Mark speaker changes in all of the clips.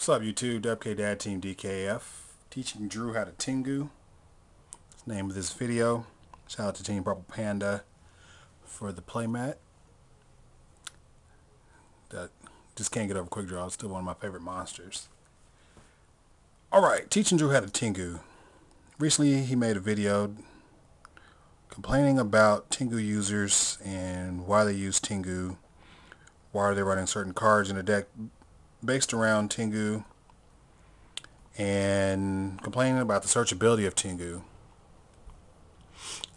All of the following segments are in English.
Speaker 1: What's up YouTube, WK Dad Team DKF, teaching Drew how to Tengu. That's the name of this video. Shout out to Team Purple Panda for the playmat. That just can't get over Quick Draw. It's still one of my favorite monsters. Alright, teaching Drew how to Tengu. Recently he made a video complaining about Tengu users and why they use Tengu. Why are they running certain cards in a deck based around Tengu, and complaining about the searchability of Tengu.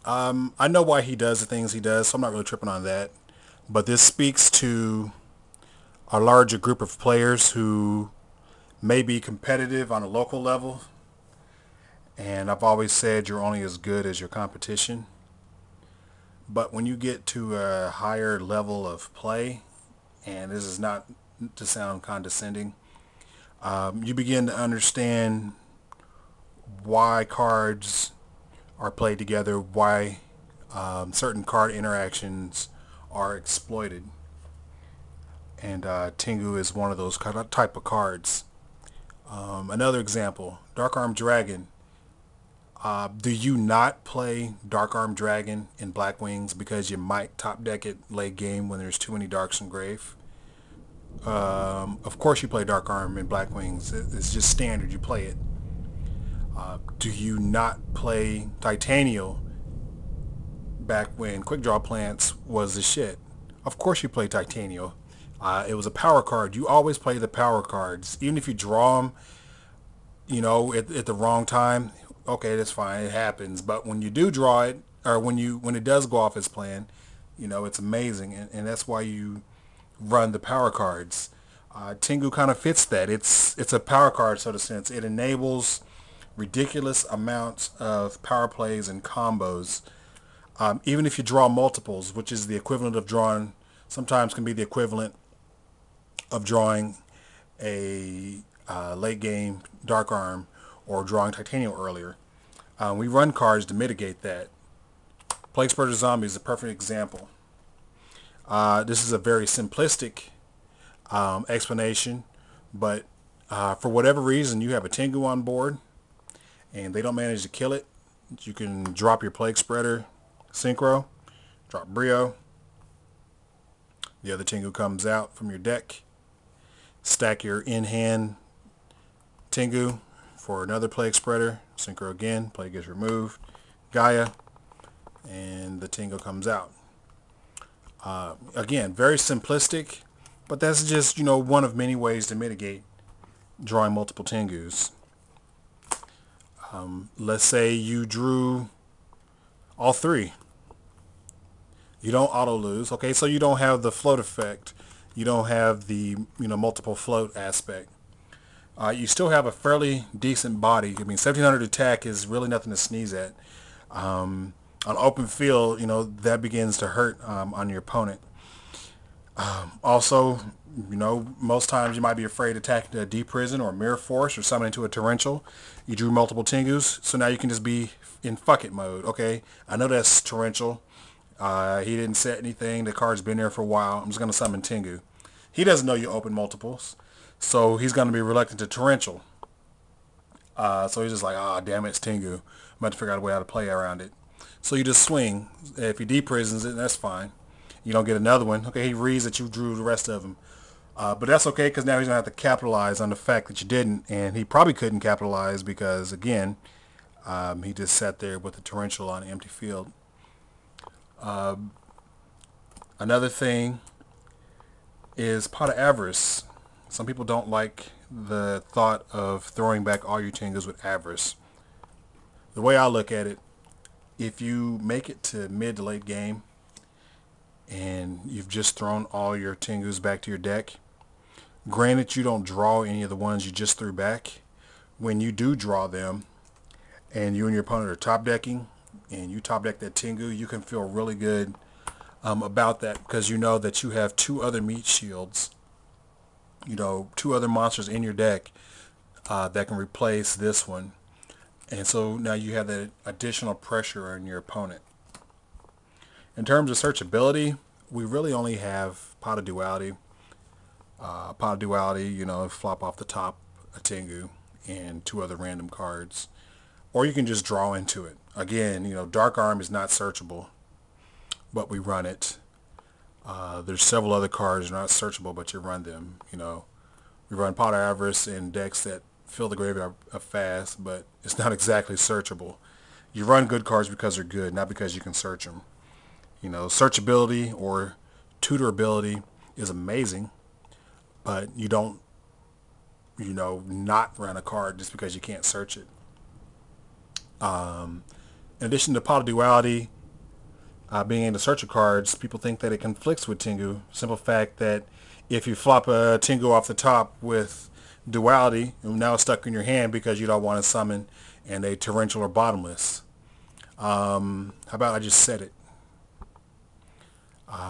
Speaker 1: I know why he does the things he does, so I'm not really tripping on that. But this speaks to a larger group of players who may be competitive on a local level. And I've always said you're only as good as your competition. But when you get to a higher level of play, and this is not to sound condescending, you begin to understand why cards are played together, why certain card interactions are exploited. And Tengu is one of those type of cards. Another example, Dark Armed Dragon. Do you not play Dark Armed Dragon in Black Wings because you might top deck it late game when there's too many Darks engraved? Of course you play Dark Arm in Black Wings. It's just standard. You play it. Do you not play Titanial back when Quick Draw Plants was the shit? Of course you play Titanial. It was a power card. You always play the power cards. Even if you draw them, at the wrong time, okay, that's fine. It happens. But when you do draw it, or when it does go off its plan, it's amazing. And that's why you run the power cards. Tengu kind of fits that. It's a power card, so to sense. It enables ridiculous amounts of power plays and combos. Even if you draw multiples, which is the equivalent of drawing, sometimes can be the equivalent of drawing a late game Dark Arm or drawing Titanium earlier. We run cards to mitigate that. Plague Spreader Zombie is a perfect example. This is a very simplistic explanation, but for whatever reason you have a Tengu on board and they don't manage to kill it, you can drop your Plague Spreader Synchro, drop Brio, the other Tengu comes out from your deck, stack your in-hand Tengu for another Plague Spreader, Synchro again, Plague gets removed, Gaia, and the Tengu comes out. Again, very simplistic, but that's just, one of many ways to mitigate drawing multiple Tengus. Let's say you drew all three. You don't auto lose. Okay, so you don't have the float effect. You don't have the, multiple float aspect. You still have a fairly decent body. I mean, 1700 attack is really nothing to sneeze at. On open field, that begins to hurt on your opponent. Also, most times you might be afraid attacking a deep prison or mirror force or summoning to a torrential. You drew multiple Tengus, so now you can just be in fuck it mode. Okay, I know that's torrential. He didn't set anything. The card's been there for a while. I'm just going to summon Tengu. He doesn't know you open multiples, so he's going to be reluctant to torrential. So he's just like, damn it, it's Tengu. I'm about to figure out a way how to play around it. So you just swing. If he deprisons it, that's fine. You don't get another one. Okay, he reads that you drew the rest of them. But that's okay, because now he's going to have to capitalize on the fact that you didn't. And he probably couldn't capitalize because, again, he just sat there with the torrential on an empty field. Another thing is Pot of Avarice. Some people don't like the thought of throwing back all your Tengus with Avarice. The way I look at it, if you make it to mid to late game and you've just thrown all your Tengus back to your deck, granted you don't draw any of the ones you just threw back, when you do draw them and you and your opponent are top decking and you top deck that Tengu, you can feel really good about that, because you know that you have two other meat shields, two other monsters in your deck that can replace this one. And so now you have that additional pressure on your opponent. In terms of searchability, we really only have Pot of Duality. Pot of Duality, flop off the top a Tengu and 2 other random cards. Or you can just draw into it. Again, Dark Arm is not searchable, but we run it. There's several other cards not searchable, but you run them. We run Pot of Avarice in decks that fill the graveyard up fast, but it's not exactly searchable. You run good cards because they're good, not because you can search them. Searchability or tutorability is amazing, but you don't, not run a card just because you can't search it. In addition to Pot of Duality, being able to search your cards, people think that it conflicts with Tengu. Simple fact that if you flop a Tengu off the top with Duality, now it's stuck in your hand because you don't want to summon and a Torrential or Bottomless. How about I just said it?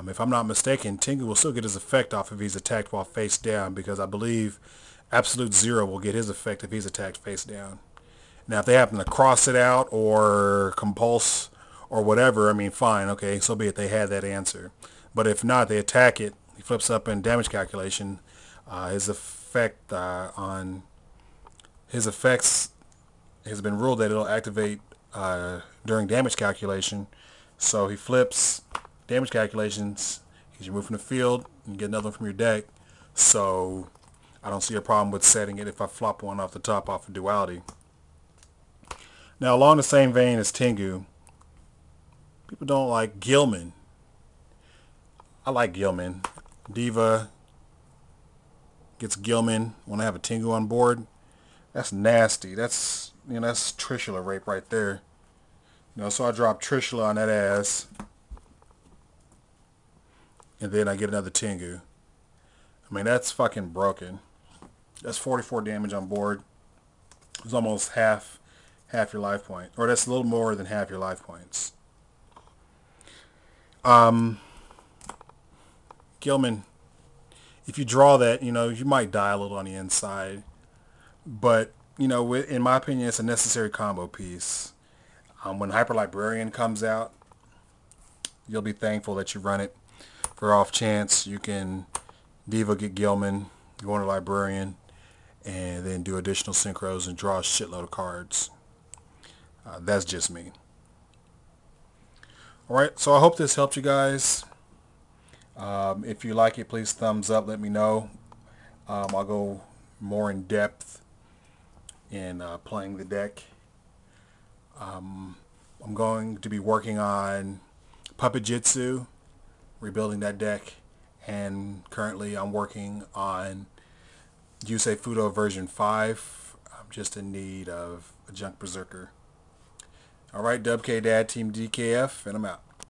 Speaker 1: If I'm not mistaken, Tengu will still get his effect off if he's attacked while face down, because I believe Absolute Zero will get his effect if he's attacked face down. Now, if they happen to cross it out or compulse or whatever, I mean, fine, okay, so be it. They had that answer. But if not, they attack it. He flips up in damage calculation. His effect on his effects has been ruled that it'll activate during damage calculation. So he flips damage calculations. He's removed from the field. You get another one from your deck. So I don't see a problem with setting it if I flop one off the top off of Duality. Now, along the same vein as Tengu, people don't like Gilman. I like Gilman. Diva gets Gilman when I have a Tengu on board. That's nasty. That's that's Trishula rape right there. So I drop Trishula on that ass, and then I get another Tengu. I mean, that's fucking broken. That's 44 damage on board. It's almost half your life point, or that's a little more than half your life points. Gilman, if you draw that, you might die a little on the inside, but in my opinion, it's a necessary combo piece. When Hyper Librarian comes out, you'll be thankful that you run it. For off chance, you can Diva get Gilman, go into Librarian, and then do additional synchros and draw a shitload of cards. That's just me. Alright, so I hope this helped you guys. If you like it, please thumbs up, let me know. I'll go more in depth in playing the deck. I'm going to be working on Puppet Jitsu, rebuilding that deck, and currently I'm working on Yusei Fudo version 5. I'm just in need of a Junk Berserker. Alright, Dub K Dad, Team DKF, and I'm out.